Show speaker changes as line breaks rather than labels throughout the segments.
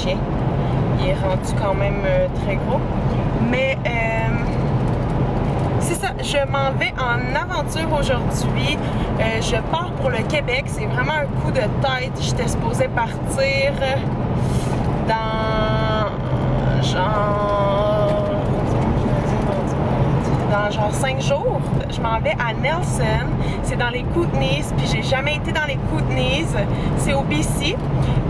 chien. Il est rendu quand même très gros. Mais c'est ça, je m'en vais en aventure aujourd'hui. Je pars pour le Québec. C'est vraiment un coup de tête. J'étais supposée partir dans genre 5 jours. Je m'en vais à Nelson. C'est dans les Kootenays. Puis j'ai jamais été dans les Kootenays. C'est au BC.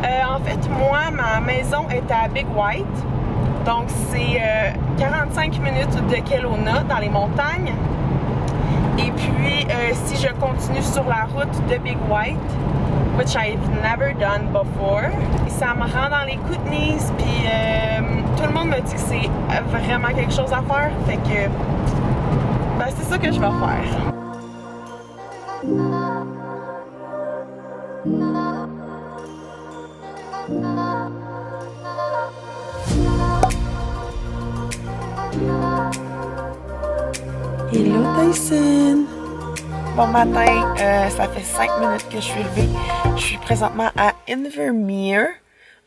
En fait, moi, ma maison est à Big White. Donc, c'est 45 minutes de Kelowna, dans les montagnes. Et puis, si je continue sur la route de Big White, which I've never done before, ça me rend dans les Kootenays. Puis, tout le monde me dit que c'est vraiment quelque chose à faire. Fait que, ben, c'est ça que je vais faire. Hello Tyson! Bon matin, ça fait 5 minutes que je suis levée. Je suis présentement à Invermere,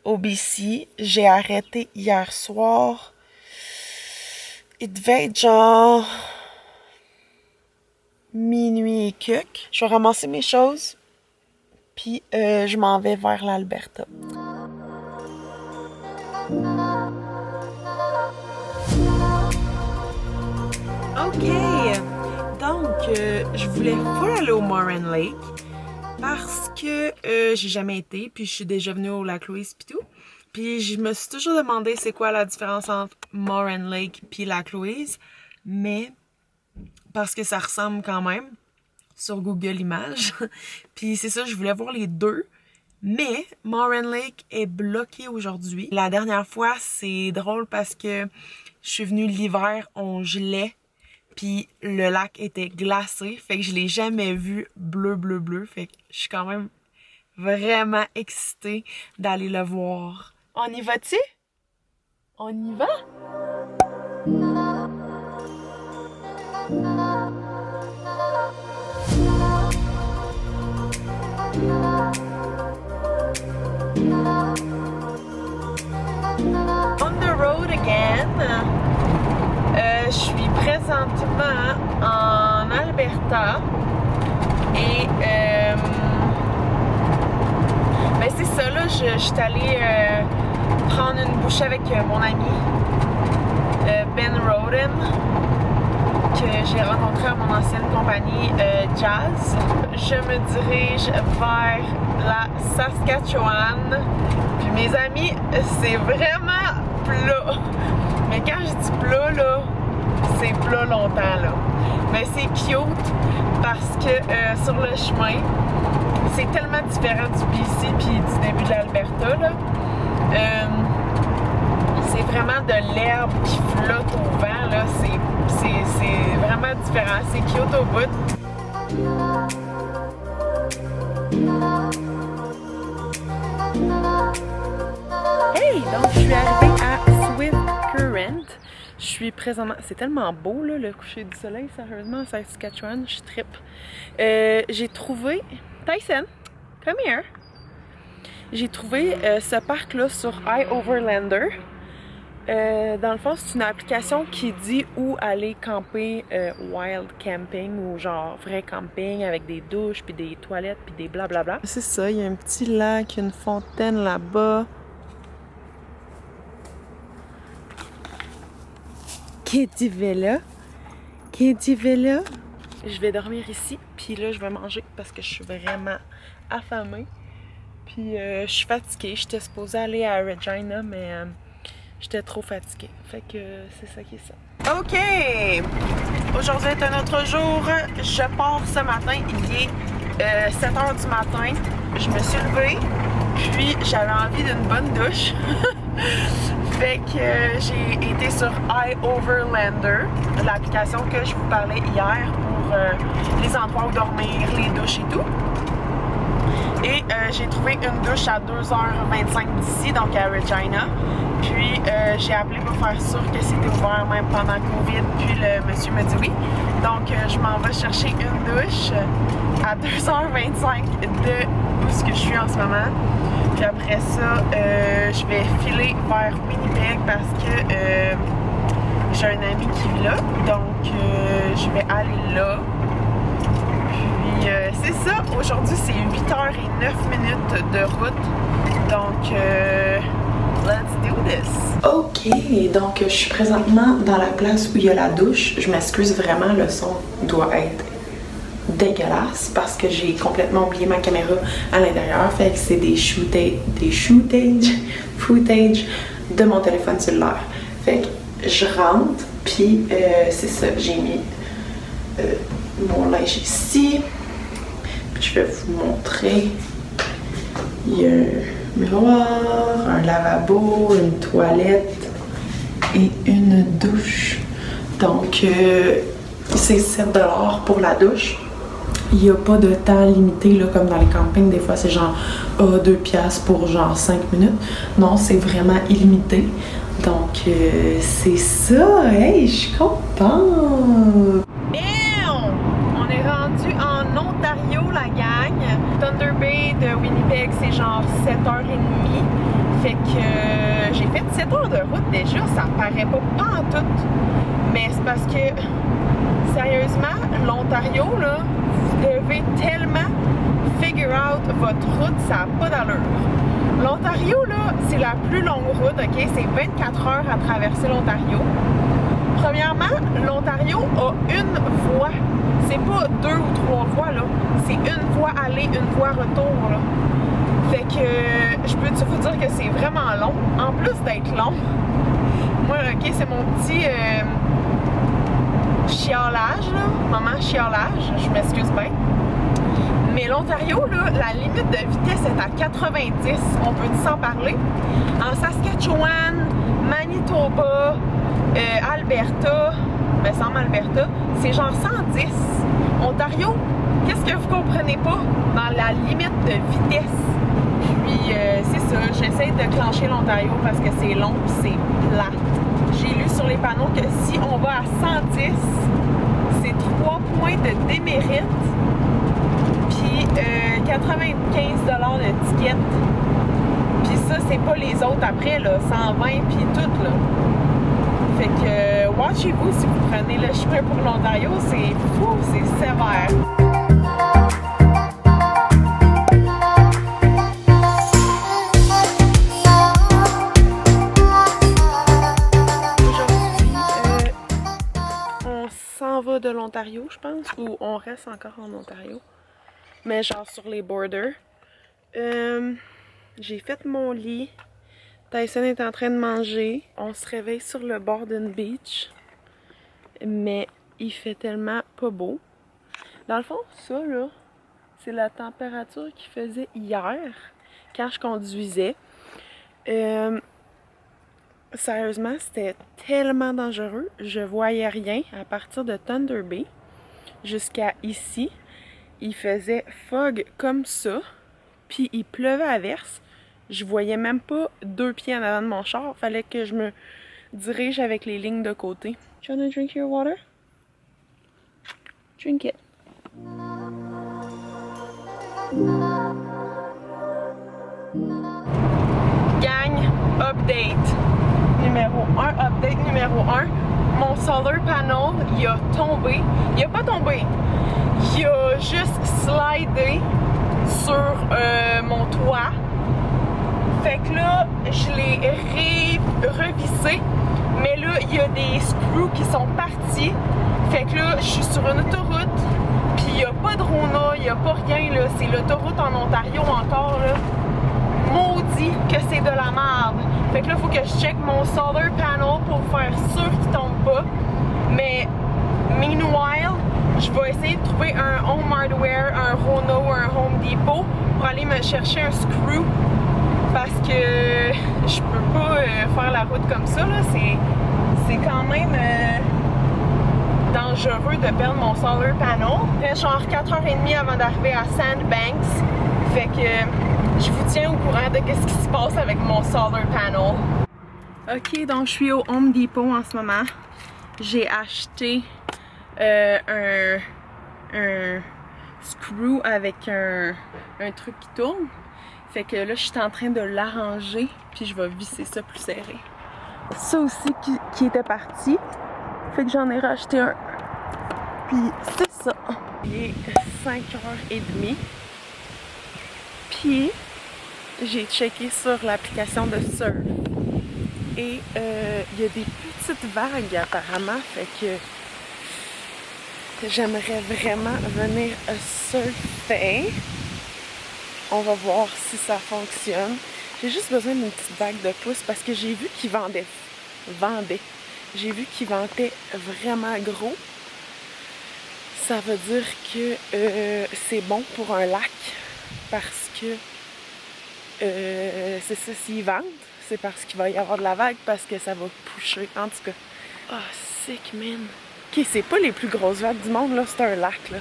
au BC. J'ai arrêté hier soir. Il devait être genre minuit et quelques. Je vais ramasser mes choses, puis je m'en vais vers l'Alberta. Ok, donc je voulais full aller au Moraine Lake parce que j'ai jamais été, puis je suis déjà venue au lac Louise pis tout. Puis je me suis toujours demandé c'est quoi la différence entre Moraine Lake puis lac Louise, mais parce que ça ressemble quand même sur Google Images. Puis c'est ça, je voulais voir les deux. Mais Moraine Lake est bloqué aujourd'hui. La dernière fois, c'est drôle parce que je suis venue l'hiver, on gelait. Puis le lac était glacé, fait que je l'ai jamais vu bleu. Fait que je suis quand même vraiment excitée d'aller le voir. On y va-tu? On y va? On the road again. Je suis présentement en Alberta et ben c'est ça là, je suis allée prendre une bouchée avec mon ami Ben Roden que j'ai rencontré à mon ancienne compagnie Jazz. Je me dirige vers la Saskatchewan. Puis mes amis, c'est vraiment plat. Mais quand je dis plat là, c'est plat longtemps là. Mais c'est cute parce que sur le chemin, c'est tellement différent du BC puis du début de l'Alberta là. C'est vraiment de l'herbe qui flotte au vent là. C'est vraiment différent. C'est cute au bout. Hey! Donc je suis arrivée à Swift Current. Je suis présentement... C'est tellement beau, là, le coucher du soleil, sérieusement, à Saskatchewan. Je trippe. J'ai trouvé... Tyson, come here! J'ai trouvé ce parc-là sur iOverlander. Dans le fond, c'est une application qui dit où aller camper wild camping ou genre vrai camping avec des douches, puis des toilettes, puis des blablabla. C'est ça, il y a un petit lac, une fontaine là-bas. Kitty Villa. Je vais dormir ici, puis là je vais manger parce que je suis vraiment affamée. Puis je suis fatiguée. J'étais supposée aller à Regina, mais j'étais trop fatiguée. Fait que c'est ça qui est ça. OK! Aujourd'hui est un autre jour. Je pars ce matin. Il est 7 h du matin. Je me suis levée, puis j'avais envie d'une bonne douche. Fait que j'ai été sur iOverlander, l'application que je vous parlais hier pour les endroits où dormir, les douches et tout. Et j'ai trouvé une douche à 2h25 d'ici, donc à Regina. Puis j'ai appelé pour faire sûr que c'était ouvert même pendant COVID, puis le monsieur m'a dit oui. Donc je m'en vais chercher une douche à 2h25 de où ce que je suis en ce moment. Puis après ça, je vais filer vers Winnipeg parce que j'ai un ami qui vit là. Donc, je vais aller là. Puis, c'est ça. Aujourd'hui, c'est 8h09 de route. Donc, let's do this! Ok, donc je suis présentement dans la place où il y a la douche. Je m'excuse vraiment, le son doit être dégueulasse parce que j'ai complètement oublié ma caméra à l'intérieur. Fait que c'est des footage de mon téléphone cellulaire. Fait que je rentre, puis c'est ça, j'ai mis mon linge ici. Puis je vais vous montrer. Il y a un miroir, un lavabo, une toilette et une douche. Donc, c'est 7$ pour la douche. Il n'y a pas de temps limité, là, comme dans les campings. Des fois, c'est genre 2$ pour genre 5 minutes. Non, c'est vraiment illimité. Donc, c'est ça. Hey, je suis contente! On est rendu en Ontario, la gang. Thunder Bay de Winnipeg, c'est genre 7h30. Fait que j'ai fait 7 heures de route déjà. Ça paraît pas en tout. Mais c'est parce que, sérieusement, l'Ontario, là, vous devez tellement figure out votre route, ça n'a pas d'allure. L'Ontario, là, c'est la plus longue route, ok? C'est 24 heures à traverser l'Ontario. Premièrement, l'Ontario a une voie. C'est pas 2 ou 3 voies, là. C'est une voie aller, une voie retour, là. Fait que je peux vous dire que c'est vraiment long. En plus d'être long, moi, ok, c'est mon petit chiolage, là. Maman chiolage, je m'excuse bien. Mais l'Ontario, là, la limite de vitesse est à 90. On peut s'en parler. En Saskatchewan, Manitoba, Alberta, me semble Alberta, c'est genre 110. Ontario, qu'est-ce que vous comprenez pas dans la limite de vitesse? Puis c'est ça, j'essaie de clencher l'Ontario parce que c'est long et c'est plate. J'ai lu sur les panneaux que si on va à 110, c'est 3 points de démérite, puis 95$ de ticket. Puis ça, c'est pas les autres après, là, 120 puis tout, là. Fait que, watchez-vous si vous prenez le chemin pour l'Ontario, c'est fou, c'est sévère. Aujourd'hui, on s'en va de l'Ontario, je pense, ou on reste encore en Ontario, mais genre sur les borders. J'ai fait mon lit. Tyson est en train de manger. On se réveille sur le bord d'une beach. Mais il fait tellement pas beau. Dans le fond, ça là, c'est la température qu'il faisait hier quand je conduisais. Sérieusement, c'était tellement dangereux. Je voyais rien à partir de Thunder Bay jusqu'à ici. Il faisait fog comme ça. Puis il pleuvait à verse. Je voyais même pas 2 pieds en avant de mon char. Fallait que je me dirige avec les lignes de côté. You wanna drink your water? Drink it. Gang, update numéro 1. Update numéro 1. Mon solar panel, il a tombé. Il a pas tombé. Il a juste slidé sur mon toit. Fait que là, je l'ai revissé, mais là, il y a des screws qui sont partis. Fait que là, je suis sur une autoroute, puis il n'y a pas de Rona, il n'y a pas rien, là. C'est l'autoroute en Ontario encore, là. Maudit que c'est de la merde. Fait que là, il faut que je check mon solar panel pour faire sûr qu'il tombe pas. Mais, meanwhile, je vais essayer de trouver un Home Hardware, un Rona ou un Home Depot pour aller me chercher un screw. Parce que je peux pas faire la route comme ça, là. C'est quand même dangereux de perdre mon solar panel. Il reste genre 4h30 avant d'arriver à Sandbanks. Fait que je vous tiens au courant de ce qui se passe avec mon solar panel. Ok, donc je suis au Home Depot en ce moment. J'ai acheté screw avec un truc qui tourne. Fait que là, je suis en train de l'arranger, puis je vais visser ça plus serré. Ça aussi qui était parti. Fait que j'en ai racheté un. Puis c'est ça. Il est 5h30. Puis j'ai checké sur l'application de surf. Et il y a des petites vagues apparemment. Fait que j'aimerais vraiment venir surfer. On va voir si ça fonctionne. J'ai juste besoin d'une petite vague de pouce parce que j'ai vu qu'ils vendaient. J'ai vu qu'ils vendaient vraiment gros. Ça veut dire que c'est bon pour un lac parce que c'est ça, s'ils vendent, c'est parce qu'il va y avoir de la vague parce que ça va pousser. En tout cas. Ah, oh, sick, man. Ok, c'est pas les plus grosses vagues du monde, là, c'est un lac, là.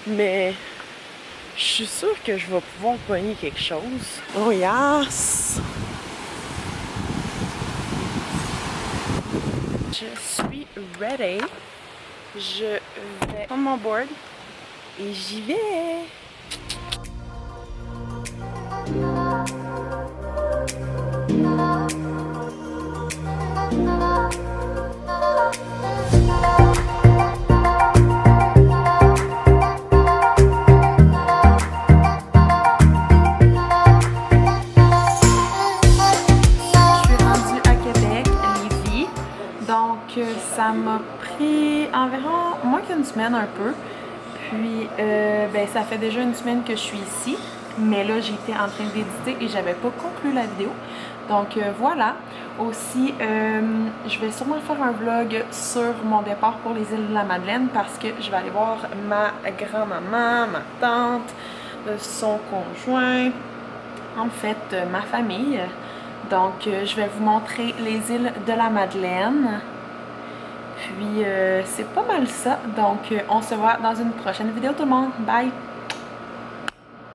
Mais je suis sûre que je vais pouvoir pogner quelque chose. Oh yes! Je suis ready. Je vais prendre mon board et j'y vais! Ça m'a pris environ moins qu'une semaine un peu. Puis ben, ça fait déjà une semaine que je suis ici. Mais là j'étais en train d'éditer et j'avais pas conclu la vidéo. Donc voilà. Aussi je vais sûrement faire un vlog sur mon départ pour les îles de la Madeleine parce que je vais aller voir ma grand-maman, ma tante, son conjoint, en fait ma famille. Donc je vais vous montrer les îles de la Madeleine. Puis c'est pas mal ça, donc on se voit dans une prochaine vidéo tout le monde, bye!